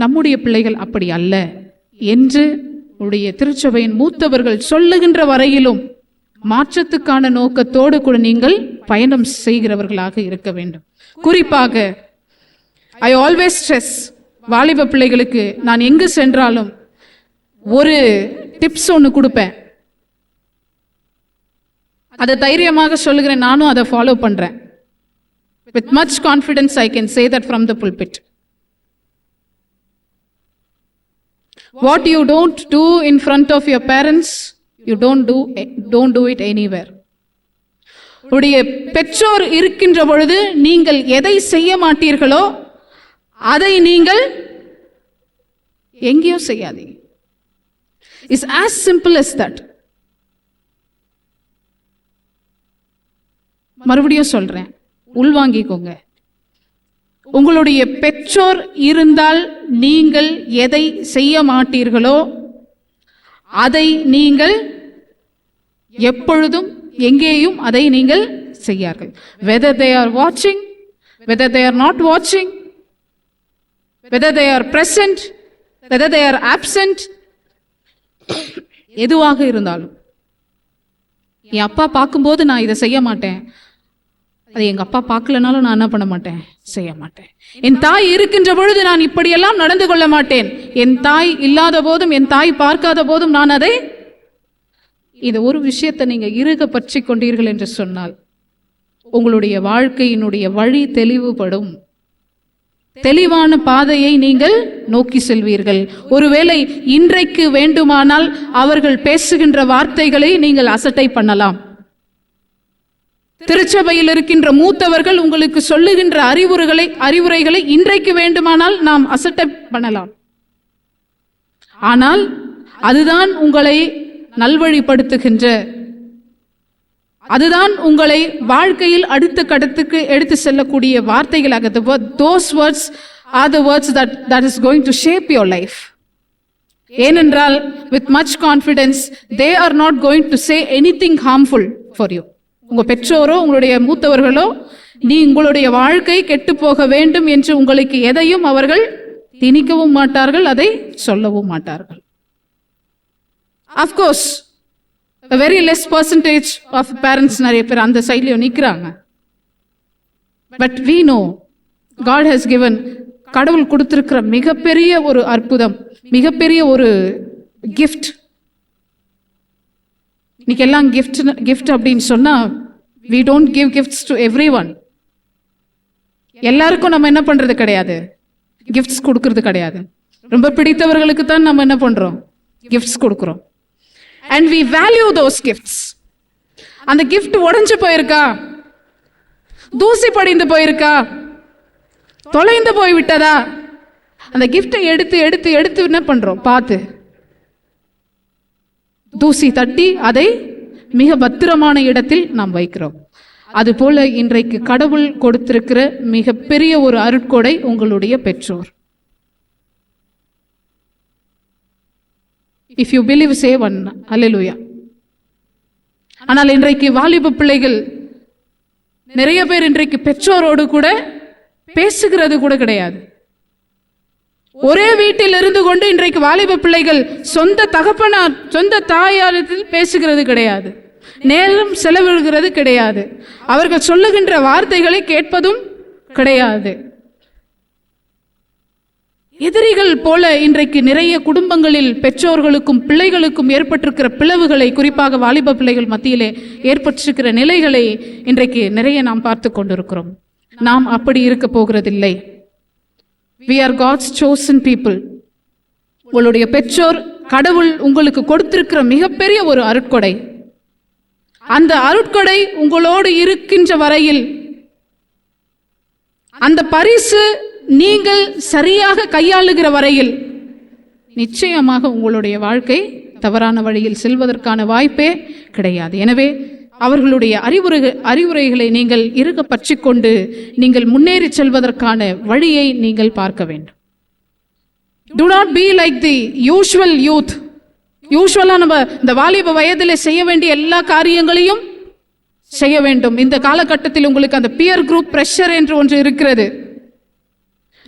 நம்முடைய பிள்ளைகள் அப்படி அல்ல என்று உடைய திருச்சபையின் மூத்தவர்கள் சொல்லுகின்ற வரையிலும் மாற்றத்துக்கான நோக்கத்தோடு கூட நீங்கள் பயணம் செய்கிறவர்களாக இருக்க வேண்டும். குறிப்பாக ஐ ஆல்வேஸ் ஸ்ட்ரெஸ், வாலிப பிள்ளைகளுக்கு நான் எங்கு சென்றாலும் ஒரு டிப்ஸ் ஒன்று கொடுப்பேன். அதை தைரியமாக சொல்லுகிறேன், நானும் அதை ஃபாலோ பண்றேன். With much confidence I can say that from the pulpit. What you don't do in front of your parents, you don't do it anywhere. உடைய பெற்றோர் இருக்கின்ற பொழுது நீங்கள் எதை செய்ய மாட்டீர்களோ அதை நீங்கள் எங்கேயும் செய்யாதீங்க. It's as simple as that. மறுபடியும் சொல்றேன், உள்வாங்கிக்கோங்க. உங்களுடைய பெற்றோர் இருந்தால் நீங்கள் எதை செய்ய மாட்டீர்களோ அதை நீங்கள் எப்பொழுதும் எங்கேயும் அதை நீங்கள் செய்யார்கள். Whether they are watching, whether they are not watching, whether they are present, whether they are absent, எதுவாக இருந்தாலும், என் அப்பா பார்க்கும்போது நான் இதை செய்ய மாட்டேன், அதை எங்கள் அப்பா பார்க்கலனாலும் நான் என்ன பண்ண மாட்டேன், செய்ய மாட்டேன். என் தாய் இருக்கின்ற பொழுது நான் இப்படியெல்லாம் நடந்து கொள்ள மாட்டேன். என் தாய் இல்லாத போதும், என் தாய் பார்க்காத போதும் நான் அதை, இது ஒரு விஷயத்தை நீங்கள் இறுக பற்றி கொண்டீர்கள் என்று சொன்னால் உங்களுடைய வாழ்க்கையினுடைய வழி தெளிவுபடும். தெளிவான பாதையை நீங்கள் நோக்கி செல்வீர்கள். ஒருவேளை இன்றைக்கு வேண்டுமானால் அவர்கள் பேசுகின்ற வார்த்தைகளை நீங்கள் அசட்டை பண்ணலாம். திருச்சபையில் இருக்கின்ற மூத்தவர்கள் உங்களுக்கு சொல்லுகின்ற அறிவுரைகளை இன்றைக்கு வேண்டுமானால் நாம் அசட்டை பண்ணலாம். ஆனால் அதுதான் உங்களை நல்வழிப்படுத்துகின்ற, அதுதான் உங்களை வாழ்க்கையில் அடுத்த கட்டத்துக்கு எடுத்து செல்லக்கூடிய வார்த்தைகளாக. Those words are the words that is going to shape your life. ஏனென்றால் with much confidence they are not going to say anything harmful for you. உங்க பெற்றோரோ உங்களுடைய மூத்தவர்களோ நீ உங்களுடைய வாழ்க்கை கெட்டு போக வேண்டும் என்று உங்களுக்கு எதையும் அவர்கள் திணிக்கவும் மாட்டார்கள், அதை சொல்லவும் மாட்டார்கள். Of course, a very less percentage of parents நிறைய பேர் அந்த சைட்லயும் நிற்கிறாங்க. But we know God has given, கடவுள் கொடுத்திருக்கிற மிகப்பெரிய ஒரு அற்புதம், மிகப்பெரிய ஒரு gift. இன்னைக்கு எல்லாம் gift அப்படின்னு சொன்னா we don't give gifts to everyone. எல்லாருக்கும் நம்ம என்ன பண்றது கிடையாது, gifts கொடுக்கறது கிடையாது. ரொம்ப பிடித்தவர்களுக்கு தான் நம்ம என்ன பண்றோம், gifts கொடுக்கிறோம். And we value those gifts. அந்த gift உடைஞ்சு போயிருக்கா, தூசி படிந்து போயிருக்கா, தொலைந்து போய் விட்டதா, அந்த கிஃப்டை எடுத்து எடுத்து எடுத்து என்ன பண்றோம், பார்த்து தூசி தட்டி அதை மிக பத்திரமான இடத்தில் நாம் வைக்கிறோம். அதுபோல இன்றைக்கு கடவுள் கொடுத்திருக்கிற மிகப்பெரிய ஒரு அருட்கொடை உங்களுடைய பெற்றோர். If you believe, say one hallelujah. ஆனால் இன்றைக்கு வாலிப பிள்ளைகள் நிறைய பேர் இன்றைக்கு பெற்றோரோடு கூட பேசுகிறது கூட கிடையாது. ஒரே வீட்டில் இருந்து கொண்டு இன்றைக்கு வாலிப பிள்ளைகள் சொந்த தகப்பனார் சொந்த தாயாரில் பேசுகிறது கிடையாது, நேரம் செலவிடுகிறது கிடையாது, அவர்கள் சொல்லுகின்ற வார்த்தைகளை கேட்பதும் கிடையாது. எதிரிகள் போல இன்றைக்கு நிறைய குடும்பங்களில் பெற்றோர்களுக்கும் பிள்ளைகளுக்கும் ஏற்பட்டிருக்கிற பிளவுகளை, குறிப்பாக வாலிப பிள்ளைகள் மத்தியிலே ஏற்பட்டிருக்கிற நிலைகளை இன்றைக்கு நிறைய நாம் பார்த்து கொண்டிருக்கிறோம். நாம் அப்படி இருக்க போகிறதில்லை. We are God's chosen people. உங்களுடைய பெற்றோர் கடவுள் உங்களுக்கு கொடுத்திருக்கிற மிகப்பெரிய ஒரு அருட்கொடை. அந்த அருட்கொடை உங்களோடு இருக்கின்ற வரையில், அந்த பரிசு நீங்கள் சரியாக கையாளுகிற வரையில் நிச்சயமாக உங்களுடைய வாழ்க்கை தவறான வழியில் செல்வதற்கான வாய்ப்பே கிடையாது. எனவே அவர்களுடைய அறிவுரைகளை நீங்கள் இறுக பற்றி கொண்டு நீங்கள் முன்னேறி செல்வதற்கான வழியை நீங்கள் பார்க்க வேண்டும். Do not be like the usual youth. யூஸ்வலா நம்ம இந்த வாலிப வயதில் செய்ய வேண்டிய எல்லா காரியங்களையும் செய்ய வேண்டும். இந்த காலகட்டத்தில் உங்களுக்கு அந்த பியர் குரூப் பிரஷர் என்று ஒன்று இருக்கிறது.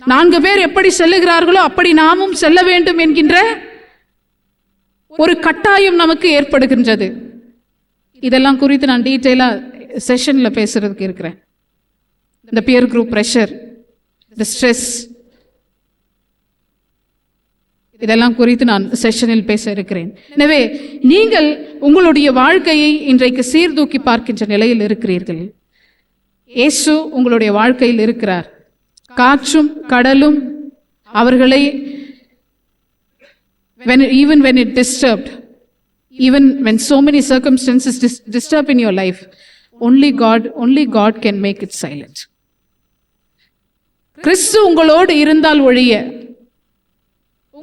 4 பேர் எப்படி செல்லுகிறார்களோ அப்படி நாமும் செல்ல வேண்டும் என்கின்ற ஒரு கட்டாயம் நமக்கு ஏற்படுகின்றது. இதெல்லாம் குறித்து நான் டீட்டெயிலா செஷன்ல பேசுறதுக்கு இருக்கிறேன். இந்த பியர் குரூப் பிரஷர், இந்த ஸ்ட்ரெஸ், இதெல்லாம் குறித்து நான் செஷனில் பேச இருக்கிறேன். எனவே நீங்கள் உங்களுடைய வாழ்க்கையை இன்றைக்கு சீர்தூக்கி பார்க்கின்ற நிலையில் இருக்கிறீர்கள். இயேசு உங்களுடைய வாழ்க்கையில் இருக்கிறார். காற்றும் கடலும் அவர்களை even when it disturbed, even when so many circumstances disturb in your life, only God can make it silent. கிறிஸ்து உங்களோடு இருந்தால் ஒழிய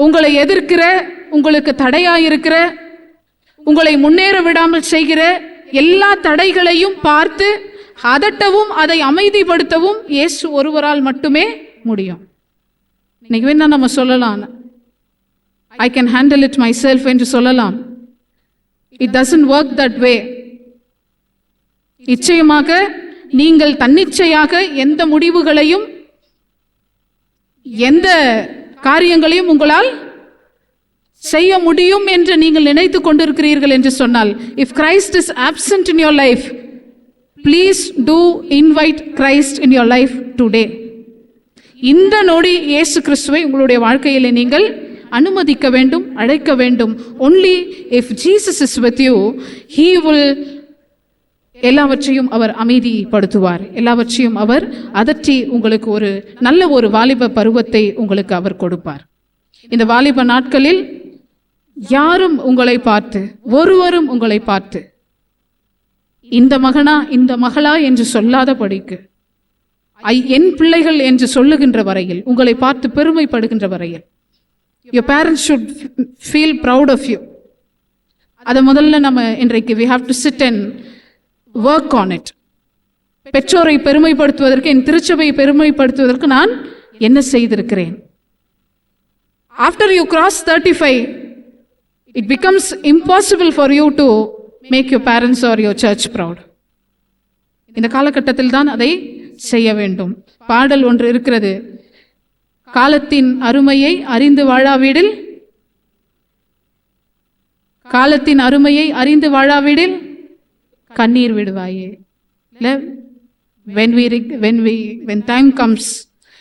உங்களை எதிர்க்கிற, உங்களுக்கு தடையாயிருக்கிற, உங்களை முன்னேற விடாமல் செய்கிற எல்லா தடைகளையும் பார்த்து அதட்டவும் அதை அமைதிப்படுத்தவும் இயேசு ஒருவரால் மட்டுமே முடியும். இன்னைக்கு வேணா நம்ம சொல்லலாம், I can handle it myself என்று சொல்லலாம். It doesn't work that way. நிச்சயமாக நீங்கள் தன்னிச்சையாக எந்த முடிவுகளையும் எந்த காரியங்களையும் உங்களால் செய்ய முடியும் என்று நீங்கள் நினைத்து கொண்டிருக்கிறீர்கள் என்று சொன்னால், if Christ is absent in your life, please do invite Christ in your life today. இந்த நொடி இயேசு கிறிஸ்துவை உங்களுடைய வாழ்க்கையிலே நீங்கள் அனுமதிக்க வேண்டும், அழைக்க வேண்டும். only if Jesus is with you, he will எல்லாவற்றையும் அவர் அமைதிப்படுத்துவார், எல்லாவற்றையும் அவர் அதற்றி உங்களுக்கு ஒரு நல்ல ஒரு வாலிப பருவத்தை உங்களுக்கு அவர் கொடுப்பார். இந்த வாலிப நாட்களில் யாரும் உங்களை பார்த்து, ஒருவரும் உங்களை பார்த்து இந்த மகனா இந்த மகளா என்று சொல்லாதபடிக்கு, என் பிள்ளைகள் என்று சொல்லுகின்ற வரையில், உங்களை பார்த்து பெருமைப்படுகின்ற வரையில், your parents should feel proud of you. அதை முதல்ல நம்ம இன்றைக்கு we have to sit and work on it. பெற்றோரை பெருமைப்படுத்துவதற்கு, என் திருச்சபையை பெருமைப்படுத்துவதற்கு நான் என்ன செய்திருக்கிறேன்? After you cross 35, it becomes impossible for you to make your parents or your church proud. இந்த காலகட்டத்தில் தான் அதை செய்ய வேண்டும். பாடல் ஒன்று இருக்கிறது, காலத்தின் அருமையை அறிந்து வாழாவிடில், காலத்தின் அருமையை அறிந்து வாழாவிடில் கண்ணீர் விடுவாயே. When time comes,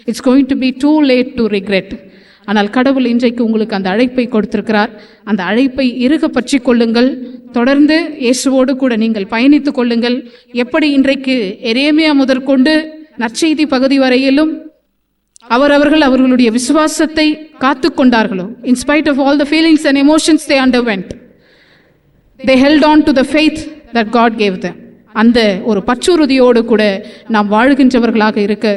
it's going to be too late to regret. ஆனால் கடவுள் இன்றைக்கு உங்களுக்கு அந்த அழைப்பை கொடுத்திருக்கிறார். அந்த அழைப்பை இறுக பற்றி கொள்ளுங்கள். தொடர்ந்து இயேசுவோடு கூட நீங்கள் பயணித்துக் கொள்ளுங்கள். எப்படி இன்றைக்கு எரேமியா முதற்கொண்டு நற்செய்தி பகுதி வரையிலும் அவர்களுடைய விசுவாசத்தை காத்து கொண்டார்களோ, in spite of all the feelings and emotions they underwent, they held on to the faith that God gave them. அந்த ஒரு பற்றுறுதியோடு கூட நாம் வாழ்கின்றவர்களாக இருக்க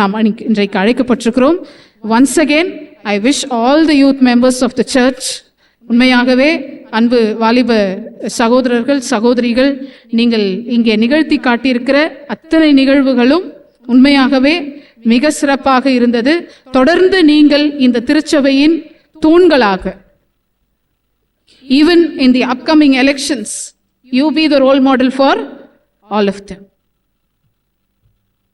நாம் இன்றைக்கு அழைக்கப்பட்டிருக்கிறோம். once again I wish all the youth members of the church, உண்மையாகவே அன்பு வாலிப சகோதரர்கள் சகோதரிகள், நீங்கள் இங்கே நிகழ்த்தி காட்டியிருக்கிற அத்தனை நிகழ்வுகளும் உண்மையாகவே மிக சிறப்பாக இருந்தது. தொடர்ந்து நீங்கள் இந்த திருச்சபையின் தூண்களாக, even in the upcoming elections, you be the role model for all of them.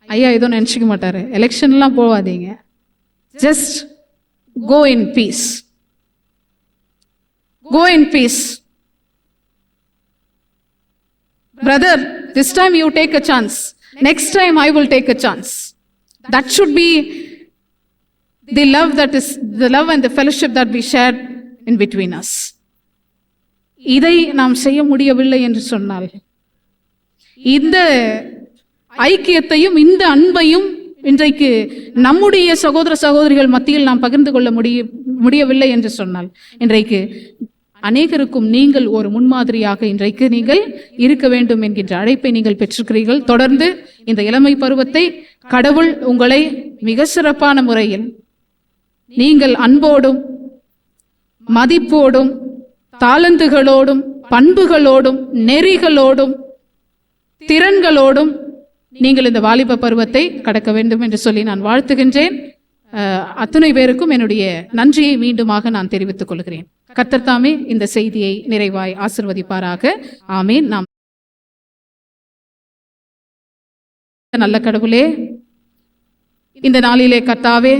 ஐயா ஏதோ நினைச்சுக்க மாட்டாரு, எலெக்ஷன்லாம் போவாதீங்க, just go in peace. Go in peace. Brother, this time you take a chance. Next time I will take a chance. That should be the love and the fellowship that we shared in between us. இதை நாம் செய்ய முடியவில்லை என்று சொன்னால், இந்த ஐக்கியத்தையும் இந்த அன்பையும் இன்றைக்கு நம்முடைய சகோதர சகோதரிகள் மத்தியில் நாம் பகிர்ந்து கொள்ள முடியவில்லை என்று சொன்னால், இன்றைக்கு அநேகருக்கும் நீங்கள் ஒரு முன்மாதிரியாக இன்றைக்கு நீங்கள் இருக்க வேண்டும் என்கின்ற அழைப்பை நீங்கள் பெற்றிருக்கிறீர்கள். தொடர்ந்து இந்த இளமை பருவத்தை கடவுள் உங்களை மிக சிறப்பான முறையில் நீங்கள் அன்போடும் மதிப்போடும் தாளந்துகளோடும் பண்புகளோடும் நெறிகளோடும் திறன்களோடும் நீங்கள் இந்த வாலிப பருவத்தை கடக்க வேண்டும் என்று சொல்லி நான் வாழ்த்துகின்றேன். அத்தனை பேருக்கும் என்னுடைய நன்றியை மீண்டுமாக நான் தெரிவித்துக் கொள்கிறேன். கர்த்தர் தாமே இந்த செய்தியை நிறைவாய் ஆசீர்வதிப்பாராக. ஆமேன். நாம் நல்ல கடவுளே, இந்த நாளிலே கர்த்தாவே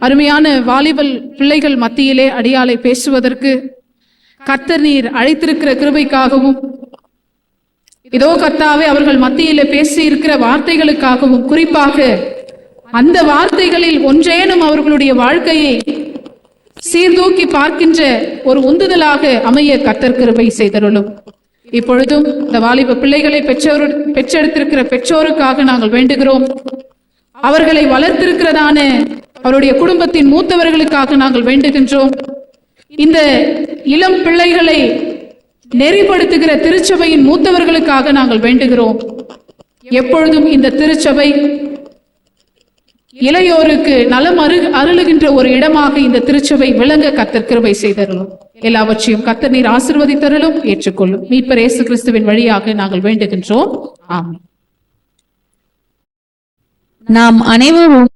அருமையான வாலிபல் பிள்ளைகள் மத்தியிலே அடியாளை பேசுவதற்கு கர்த்தர் நீர் அழைத்திருக்கிற கிருபைக்காகவும், இதோ கர்த்தாவே அவர்கள் மத்தியிலே பேசி இருக்கிற வார்த்தைகளுக்காகவும், குறிப்பாக அந்த வார்த்தைகளில் ஒன்றேனும் அவர்களுடைய வாழ்க்கையை சீர்தூக்கி பார்க்கின்ற ஒரு உந்துதலாக அமைய கர்த்தர் கிருபை செய்தருளும். இப்பொழுதும் இந்த வாலிப பிள்ளைகளை பெற்றெடுத்திருக்கிற பெற்றோருக்காக நாங்கள் வேண்டுகிறோம். அவர்களை வளர்த்திருக்கிறதான அவருடைய குடும்பத்தின் மூத்தவர்களுக்காக நாங்கள் வேண்டுகின்றோம். இந்த இளம் பிள்ளைகளை நெறிப்படுத்துகிற திருச்சபையின் மூத்தவர்களுக்காக நாங்கள் வேண்டுகிறோம். எப்பொழுதும் இந்த திருச்சபை இளையோருக்கு நலம் அருளுகின்ற ஒரு இடமாக இந்த திருச்சபை விளங்க கர்த்தர் கிருபை செய்தருளும். எல்லாவற்றையும் கர்த்தர் நீர் ஆசீர்வதித்தருளும், ஏற்றுக்கொள்ளும். மீட்பர் இயேசு கிறிஸ்துவின் வழியாக நாங்கள் வேண்டுகின்றோம். ஆமென். நாம் அனைவரும்